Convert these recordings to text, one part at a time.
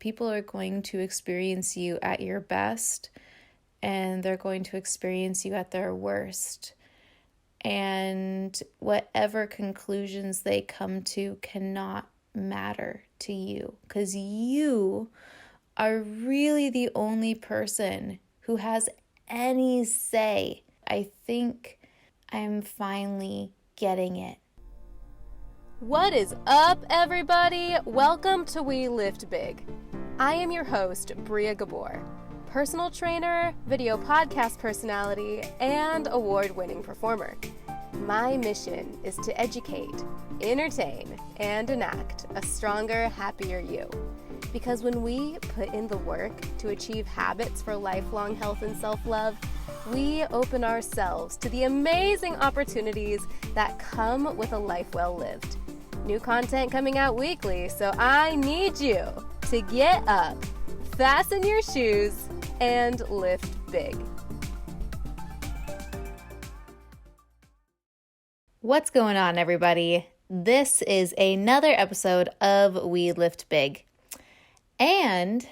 People are going to experience you at your best, and they're going to experience you at their worst. And whatever conclusions they come to cannot matter to you, because you are really the only person who has any say. I think I'm finally getting it. What is up, everybody? Welcome to Weliftbig. I am your host, Bria Gabor, personal trainer, video podcast personality, and award-winning performer. My mission is to educate, entertain, and enact a stronger, happier you. Because when we put in the work to achieve habits for lifelong health and self-love, we open ourselves to the amazing opportunities that come with a life well lived. New content coming out weekly, so I need you to get up, fasten your shoes, and lift big. What's going on, everybody? This is another episode of We Lift Big. And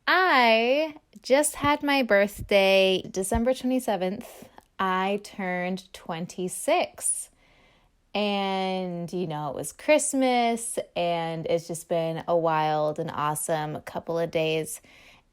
I just had my birthday, December 27th. I turned 26. And, it was Christmas, and it's just been a wild and awesome couple of days.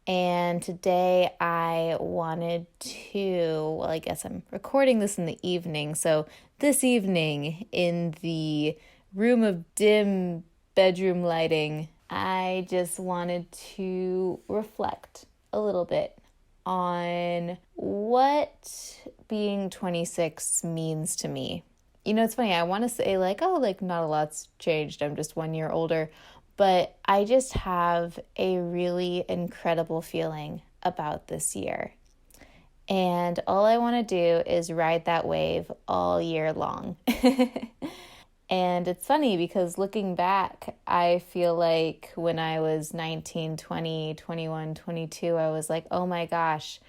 And today I wanted to, I guess I'm recording this in the evening. So this evening, in the room of dim bedroom lighting, I just wanted to reflect a little bit on what being 26 means to me. It's funny, I want to say not a lot's changed, I'm just 1 year older, but I just have a really incredible feeling about this year. And all I want to do is ride that wave all year long. And it's funny because looking back, I feel like when I was 19, 20, 21, 22, I was like, oh my gosh,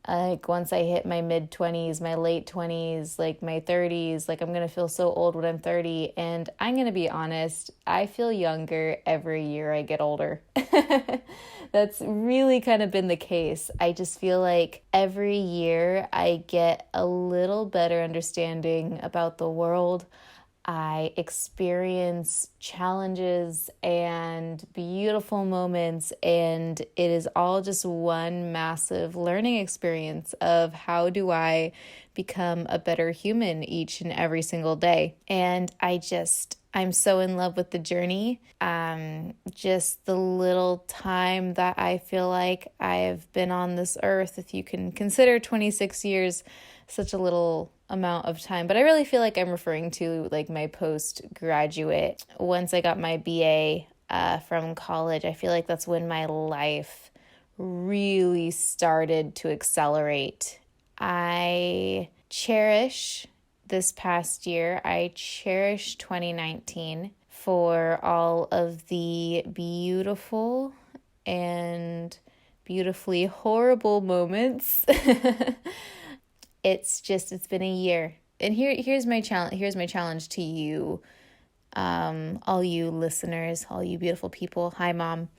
once I hit my mid-20s, my late 20s, my 30s, I'm going to feel so old when I'm 30. And I'm going to be honest, I feel younger every year I get older. That's really kind of been the case. I just feel like every year I get a little better understanding about the world. I experience challenges and beautiful moments, and it is all just one massive learning experience of how do I become a better human each and every single day. And I'm so in love with the journey. Just the little time that I feel like I've been on this earth, if you can consider 26 years such a little amount of time, but I really feel like I'm referring to my postgraduate. Once I got my BA from college, I feel like that's when my life really started to accelerate. I cherish this past year. I cherish 2019 for all of the beautiful and beautifully horrible moments. It's been a year. And here's my challenge. Here's my challenge to you, all you listeners, all you beautiful people. Hi, Mom.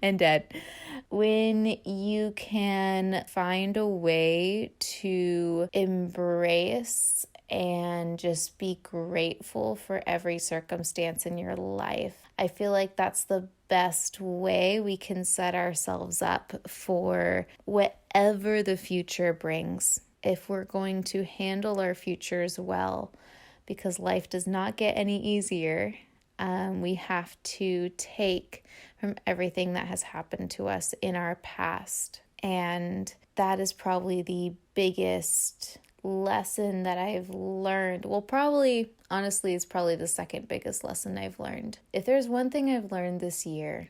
And Dad. When you can find a way to embrace and just be grateful for every circumstance in your life, I feel like that's the best way we can set ourselves up for whatever the future brings, if we're going to handle our futures well, because life does not get any easier. We have to take from everything that has happened to us in our past. And that is probably the biggest lesson that I've learned. Well, honestly, it's probably the second biggest lesson I've learned. If there's one thing I've learned this year,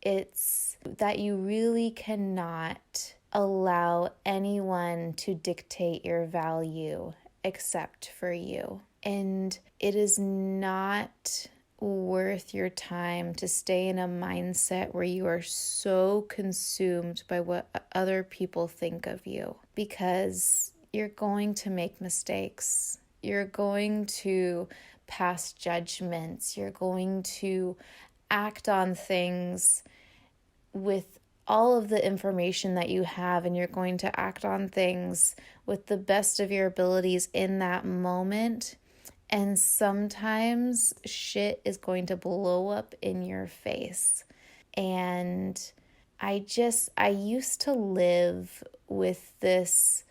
it's that you really cannot allow anyone to dictate your value except for you. And it is not worth your time to stay in a mindset where you are so consumed by what other people think of you, because you're going to make mistakes. You're going to pass judgments. You're going to act on things with all of the information that you have, and you're going to act on things with the best of your abilities in that moment. And sometimes shit is going to blow up in your face. And I used to live with this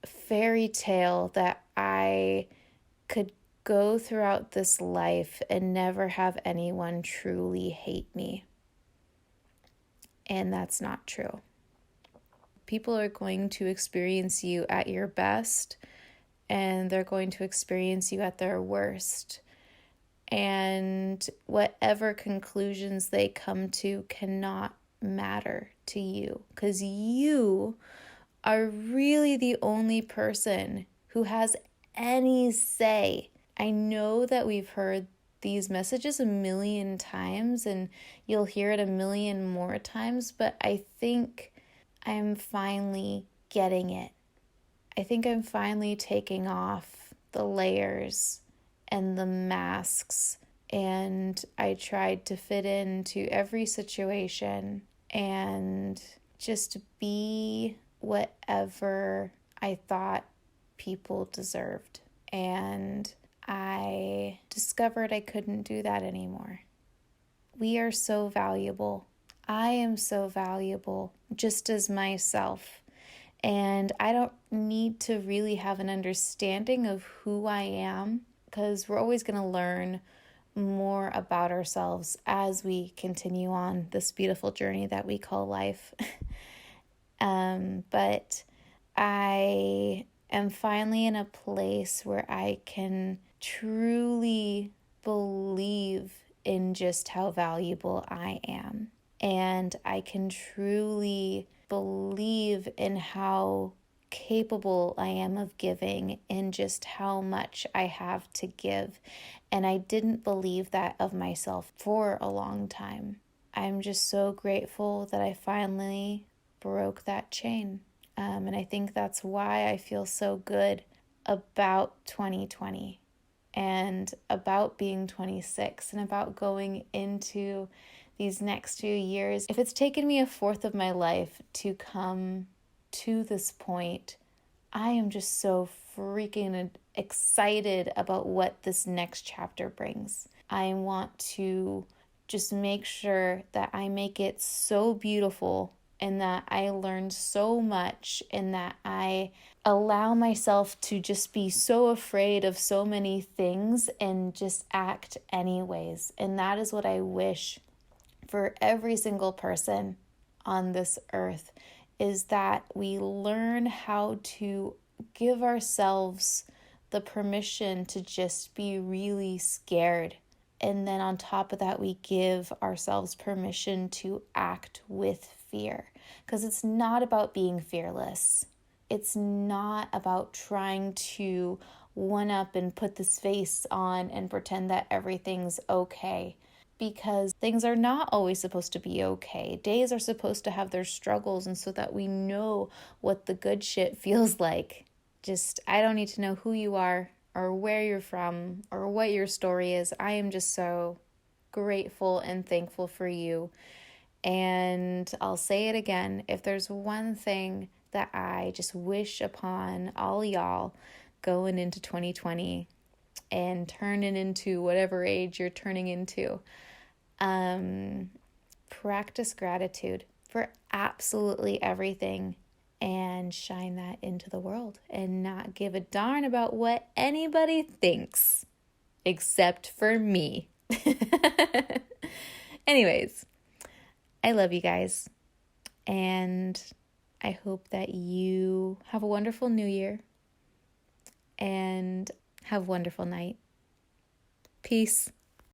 fairy tale that I could go throughout this life and never have anyone truly hate me. And that's not true. People are going to experience you at your best, and they're going to experience you at their worst. And whatever conclusions they come to cannot matter to you, because you are really the only person who has any say. I know that we've heard these messages a million times, and you'll hear it a million more times, but I think I'm finally getting it. I think I'm finally taking off the layers and the masks, and I tried to fit into every situation and just be whatever I thought people deserved. And I discovered I couldn't do that anymore. We are so valuable. I am so valuable, just as myself. And I don't need to really have an understanding of who I am, because we're always going to learn more about ourselves as we continue on this beautiful journey that we call life. But I am finally in a place where I can truly believe in just how valuable I am. And I can truly believe in how capable I am of giving and just how much I have to give. And I didn't believe that of myself for a long time. I'm just so grateful that I finally broke that chain. And I think that's why I feel so good about 2020 and about being 26 and about going into these next few years. If it's taken me a fourth of my life to come to this point, I am just so freaking excited about what this next chapter brings. I want to just make sure that I make it so beautiful, and that I learn so much, and that I allow myself to just be so afraid of so many things and just act anyways. And that is what I wish for every single person on this earth, is that we learn how to give ourselves the permission to just be really scared. And then on top of that, we give ourselves permission to act with fear. Because it's not about being fearless. It's not about trying to one up and put this face on and pretend that everything's okay. Because things are not always supposed to be okay. Days are supposed to have their struggles, and so that we know what the good shit feels like. I don't need to know who you are or where you're from or what your story is. I am just so grateful and thankful for you. And I'll say it again, if there's one thing that I just wish upon all y'all going into 2020 and turning into whatever age you're turning into, practice gratitude for absolutely everything and shine that into the world and not give a darn about what anybody thinks except for me. Anyways, I love you guys, and I hope that you have a wonderful new year and have a wonderful night. Peace.